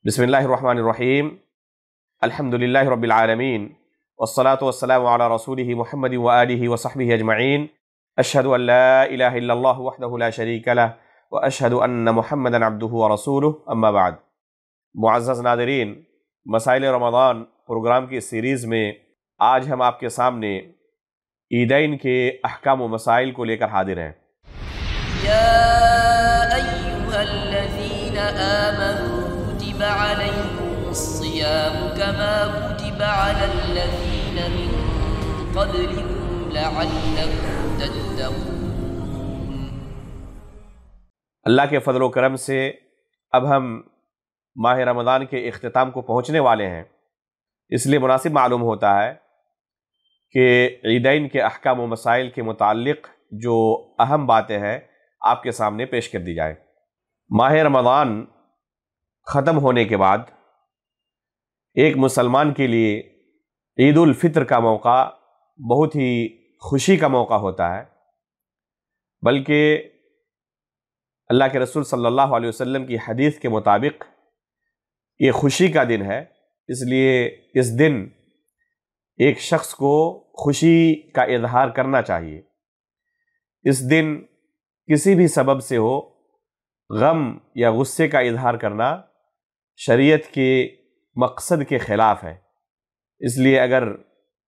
بسم اللہ الرحمن الرحیم الحمدللہ رب العالمین والصلاة والسلام علی رسولہ محمد وآلہ وصحبہ اجمعین اشہد ان لا الہ الا اللہ وحدہ لا شریک لہ واشہد ان محمدا عبدہ ورسولہ اما بعد۔ معزز ناظرین، مسائل رمضان پروگرام کی سیریز میں آج ہم آپ کے سامنے عیدین کے احکام و مسائل کو لے کر حاضر ہیں۔ یا ایہا الذین آمنوا كتب عليكم الصيام كما كتب على الذين من قبلكم لعلكم تتقون۔ اللہ کے فضل و کرم سے اب ہم ماہ رمضان کے اختتام کو پہنچنے والے ہیں، اس لیے مناسب معلوم ہوتا ہے کہ عیدین کے احکام و مسائل کے متعلق جو اہم باتیں ہیں آپ کے سامنے پیش کر دی جائیں۔ ماہ رمضان ختم ہونے کے بعد ایک مسلمان کے لیے عید الفطر کا موقع بہت ہی خوشی کا موقع ہوتا ہے، بلکہ اللہ کے رسول صلی اللہ علیہ وسلم کی حدیث کے مطابق یہ خوشی کا دن ہے، اس لیے اس دن ایک شخص کو خوشی کا اظہار کرنا چاہیے۔ اس دن کسی بھی سبب سے ہو غم یا غصے کا اظہار کرنا شریعت کے مقصد کے خلاف ہے، اس لیے اگر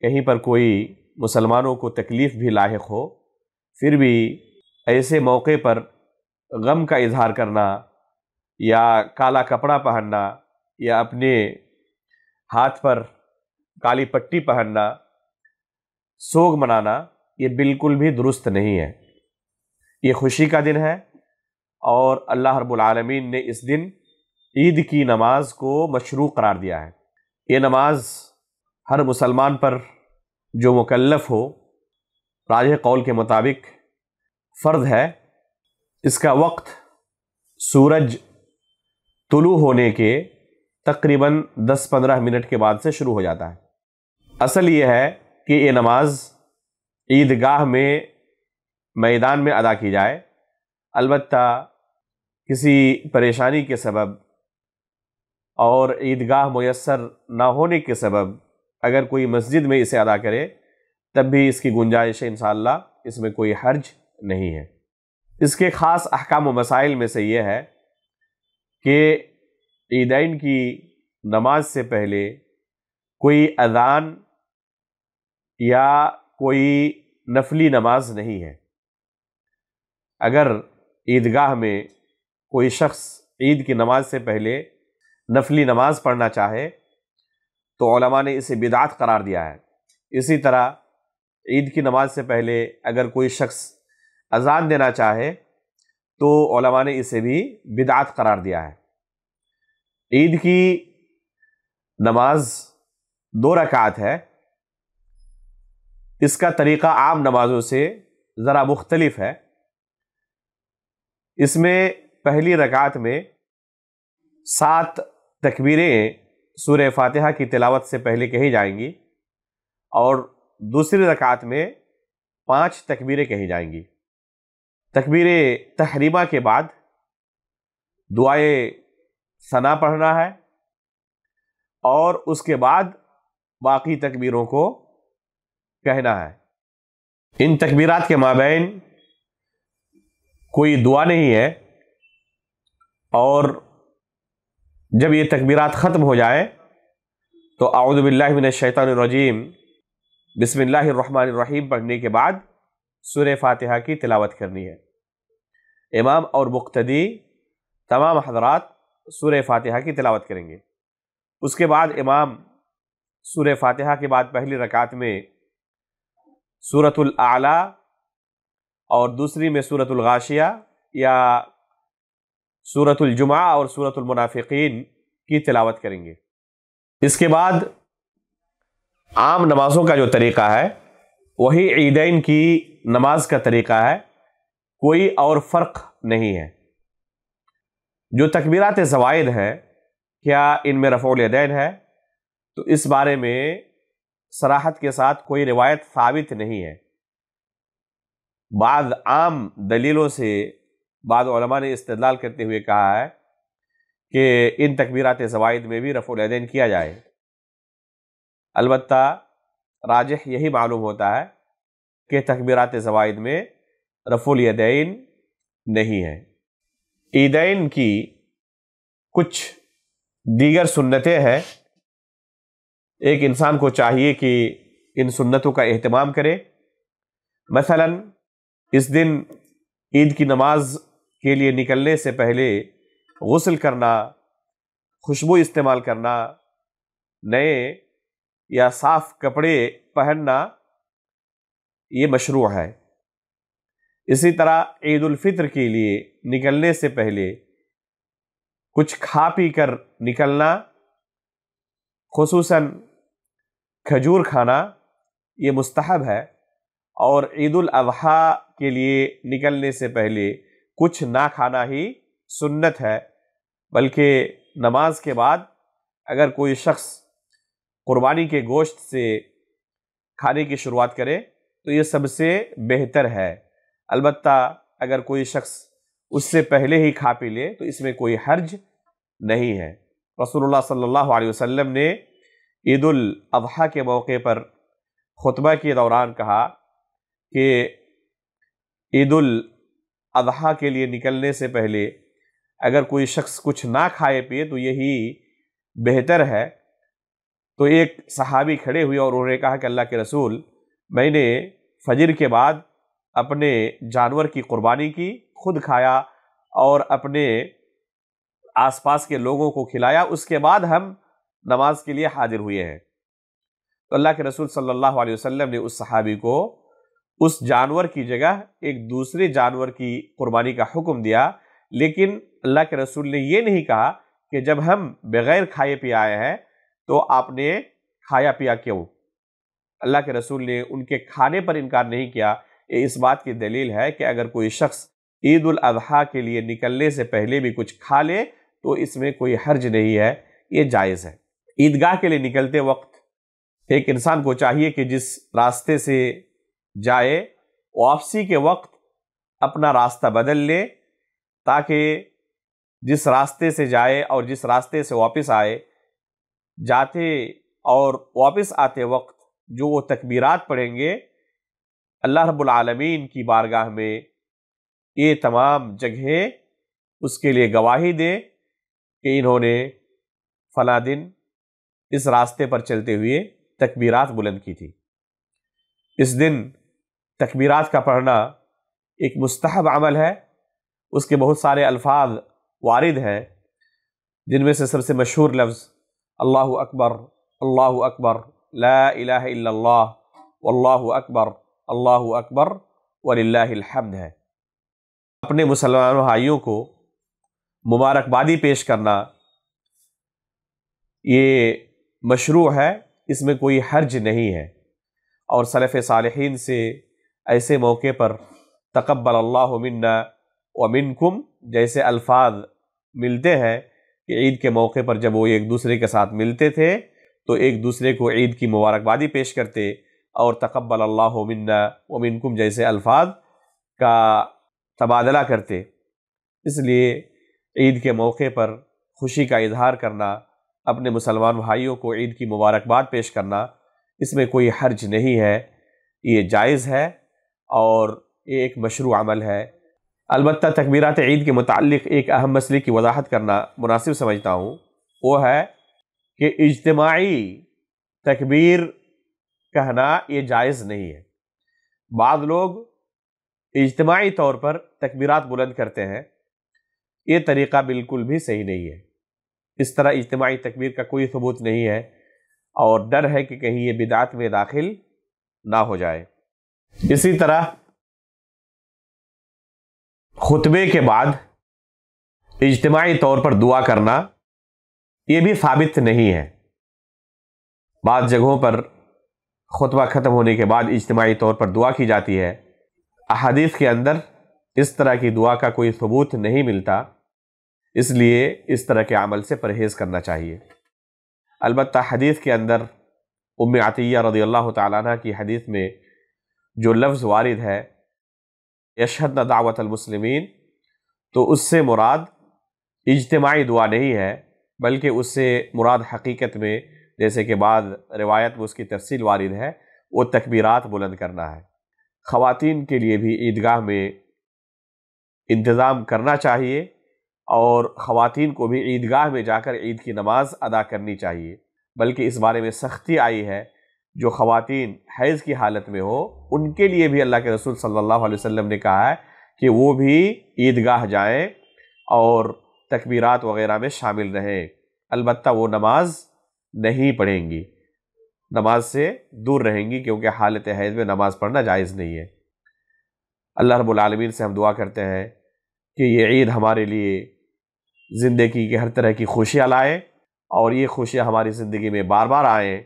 کہیں پر کوئی مسلمانوں کو تکلیف بھی لاحق ہو پھر بھی ایسے موقع پر غم کا اظہار کرنا یا کالا کپڑا پہننا یا اپنے ہاتھ پر کالی پٹی پہننا، سوگ منانا، یہ بالکل بھی درست نہیں ہے۔ یہ خوشی کا دن ہے اور اللہ رب العالمین نے اس دن عید کی نماز کو مشروع قرار دیا ہے۔ یہ نماز ہر مسلمان پر جو مکلف ہو راجح قول کے مطابق فرض ہے۔ اس کا وقت سورج طلوع ہونے کے تقریباً 10-15 منٹ کے بعد سے شروع ہو جاتا ہے۔ اصل یہ ہے کہ یہ نماز عیدگاہ میں میدان میں ادا کی جائے، البتہ کسی پریشانی کے سبب اور عیدگاہ میسر نہ ہونے کے سبب اگر کوئی مسجد میں اسے ادا کرے تب بھی اس کی گنجائش ہے، انشاءاللہ اس میں کوئی حرج نہیں ہے۔ اس کے خاص احکام و مسائل میں سے یہ ہے کہ عیدین کی نماز سے پہلے کوئی اذان یا کوئی نفلی نماز نہیں ہے۔ اگر عیدگاہ میں کوئی شخص عید کی نماز سے پہلے نفلی نماز پڑھنا چاہے تو علماء نے اسے بدعت قرار دیا ہے۔ اسی طرح عید کی نماز سے پہلے اگر کوئی شخص اذان دینا چاہے تو علماء نے اسے بھی بدعت قرار دیا ہے۔ عید کی نماز 2 رکعت ہے، اس کا طریقہ عام نمازوں سے ذرا مختلف ہے۔ اس میں پہلی رکعت میں 7 تکبیریں سورہ فاتحہ کی تلاوت سے پہلے کہی جائیں گی اور دوسری رکعت میں 5 تکبیریں کہی جائیں گی۔ تکبیر تحریمہ کے بعد دعائے ثنا پڑھنا ہے اور اس کے بعد باقی تکبیروں کو کہنا ہے۔ ان تکبیرات کے مابین کوئی دعا نہیں ہے اور جب یہ تکبیرات ختم ہو جائے تو اعوذ باللہ من الشیطان الرجیم بسم اللہ الرحمن الرحیم پڑھنے کے بعد سورہ فاتحہ کی تلاوت کرنی ہے۔ امام اور مقتدی تمام حضرات سورہ فاتحہ کی تلاوت کریں گے۔ اس کے بعد امام سورہ فاتحہ کے بعد پہلی رکعت میں سورۃ الاعلی اور دوسری میں سورۃ الغاشیہ یا سورۃ الجمعہ اور سورۃ المنافقین کی تلاوت کریں گے۔ اس کے بعد عام نمازوں کا جو طریقہ ہے وہی عیدین کی نماز کا طریقہ ہے، کوئی اور فرق نہیں ہے۔ جو تکبیرات زوائد ہیں کیا ان میں رفع الیدین ہے؟ تو اس بارے میں صراحت کے ساتھ کوئی روایت ثابت نہیں ہے۔ بعض عام دلیلوں سے بعض علماء نے استدلال کرتے ہوئے کہا ہے کہ ان تکبیرات زوائد میں بھی رفع الیدین کیا جائے، البتہ راجح یہی معلوم ہوتا ہے کہ تکبیرات زوائد میں رفع الیدین نہیں ہے۔ عیدین کی کچھ دیگر سنتیں ہیں، ایک انسان کو چاہیے کہ ان سنتوں کا اہتمام کرے۔ مثلا اس دن عید کی نماز کے لیے نکلنے سے پہلے غسل کرنا، خوشبو استعمال کرنا، نئے یا صاف کپڑے پہننا یہ مشروع ہے۔ اسی طرح عید الفطر کے لیے نکلنے سے پہلے کچھ کھا پی کر نکلنا، خصوصاً کھجور کھانا یہ مستحب ہے، اور عید الاضحیٰ کے لیے نکلنے سے پہلے کچھ نہ کھانا ہی سنت ہے، بلکہ نماز کے بعد اگر کوئی شخص قربانی کے گوشت سے کھانے کی شروعات کرے تو یہ سب سے بہتر ہے۔ البتہ اگر کوئی شخص اس سے پہلے ہی کھا پی لے تو اس میں کوئی حرج نہیں ہے۔ رسول اللہ صلی اللہ علیہ وسلم نے عید الاضحیٰ کے موقع پر خطبہ کے دوران کہا کہ عید الاضحیٰ کے لیے نکلنے سے پہلے اگر کوئی شخص کچھ نہ کھائے پیے تو یہی بہتر ہے۔ تو ایک صحابی کھڑے ہوئے اور انہوں نے کہا کہ اللہ کے رسول، میں نے فجر کے بعد اپنے جانور کی قربانی کی، خود کھایا اور اپنے آس پاس کے لوگوں کو کھلایا، اس کے بعد ہم نماز کے لیے حاضر ہوئے ہیں۔ تو اللہ کے رسول صلی اللہ علیہ وسلم نے اس صحابی کو اس جانور کی جگہ ایک دوسرے جانور کی قربانی کا حکم دیا، لیکن اللہ کے رسول نے یہ نہیں کہا کہ جب ہم بغیر کھائے پیے آئے ہیں تو آپ نے کھایا پیا کیوں۔ اللہ کے رسول نے ان کے کھانے پر انکار نہیں کیا۔ یہ اس بات کی دلیل ہے کہ اگر کوئی شخص عید الاضحیٰ کے لیے نکلنے سے پہلے بھی کچھ کھا لے تو اس میں کوئی حرج نہیں ہے، یہ جائز ہے۔ عیدگاہ کے لیے نکلتے وقت ایک انسان کو چاہیے کہ جس راستے سے جائے واپسی کے وقت اپنا راستہ بدل لے، تاکہ جس راستے سے جائے اور جس راستے سے واپس آئے، جاتے اور واپس آتے وقت جو وہ تکبیرات پڑھیں گے، اللہ رب العالمین کی بارگاہ میں یہ تمام جگہیں اس کے لیے گواہی دیں کہ انہوں نے فلاں دن اس راستے پر چلتے ہوئے تکبیرات بلند کی تھی۔ اس دن تکبیرات کا پڑھنا ایک مستحب عمل ہے، اس کے بہت سارے الفاظ وارد ہیں، جن میں سے سب سے مشہور لفظ اللہ اکبر، لا الہ الا اللہ، واللہ اکبر وللہ الحمد ہے۔ اپنے مسلمان بھائیوں کو مبارکبادی پیش کرنا یہ مشروع ہے، اس میں کوئی حرج نہیں ہے، اور سلف صالحین سے ایسے موقع پر تقبل اللہ منا ومنکم جیسے الفاظ ملتے ہیں کہ عید کے موقع پر جب وہ ایک دوسرے کے ساتھ ملتے تھے تو ایک دوسرے کو عید کی مبارکبادی پیش کرتے، اور تقبل اللہ منا ومنکم جیسے الفاظ کا تبادلہ کرتے۔ اس لیے عید کے موقع پر خوشی کا اظہار کرنا، اپنے مسلمان بھائیوں کو عید کی مبارکباد پیش کرنا، اس میں کوئی حرج نہیں ہے، یہ جائز ہے اور یہ ایک مشروع عمل ہے۔ البتہ تکبیرات عید کے متعلق ایک اہم مسئلے کی وضاحت کرنا مناسب سمجھتا ہوں، وہ ہے کہ اجتماعی تکبیر کہنا یہ جائز نہیں ہے۔ بعض لوگ اجتماعی طور پر تکبیرات بلند کرتے ہیں، یہ طریقہ بالکل بھی صحیح نہیں ہے۔ اس طرح اجتماعی تکبیر کا کوئی ثبوت نہیں ہے، اور ڈر ہے کہ کہیں یہ بدعت میں داخل نہ ہو جائے۔ اسی طرح خطبے کے بعد اجتماعی طور پر دعا کرنا یہ بھی ثابت نہیں ہے۔ بعض جگہوں پر خطبہ ختم ہونے کے بعد اجتماعی طور پر دعا کی جاتی ہے، احادیث کے اندر اس طرح کی دعا کا کوئی ثبوت نہیں ملتا، اس لیے اس طرح کے عمل سے پرہیز کرنا چاہیے۔ البتہ حدیث کے اندر ام عطیہ رضی اللہ تعالیٰ عنہ کی حدیث میں جو لفظ وارد ہے یشہدن دعوت المسلمین، تو اس سے مراد اجتماعی دعا نہیں ہے، بلکہ اس سے مراد حقیقت میں جیسے کہ بعض روایت میں اس کی تفصیل وارد ہے، وہ تکبیرات بلند کرنا ہے۔ خواتین کے لیے بھی عیدگاہ میں انتظام کرنا چاہیے، اور خواتین کو بھی عیدگاہ میں جا کر عید کی نماز ادا کرنی چاہیے، بلکہ اس بارے میں سختی آئی ہے جو خواتین حیض کی حالت میں ہو ان کے لیے بھی اللہ کے رسول صلی اللہ علیہ وسلم نے کہا ہے کہ وہ بھی عیدگاہ جائیں اور تکبیرات وغیرہ میں شامل رہیں، البتہ وہ نماز نہیں پڑھیں گی، نماز سے دور رہیں گی، کیونکہ حالت حیض میں نماز پڑھنا جائز نہیں ہے۔ اللہ رب العالمین سے ہم دعا کرتے ہیں کہ یہ عید ہمارے لیے زندگی کے ہر طرح کی خوشیاں لائے، اور یہ خوشیاں ہماری زندگی میں بار بار آئیں۔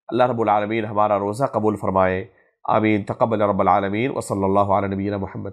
اللہ رب العالمین ہمارا روزہ قبول فرمائے، آمین۔ تقبل رب العالمین، وصلی اللہ علی نبینا محمد۔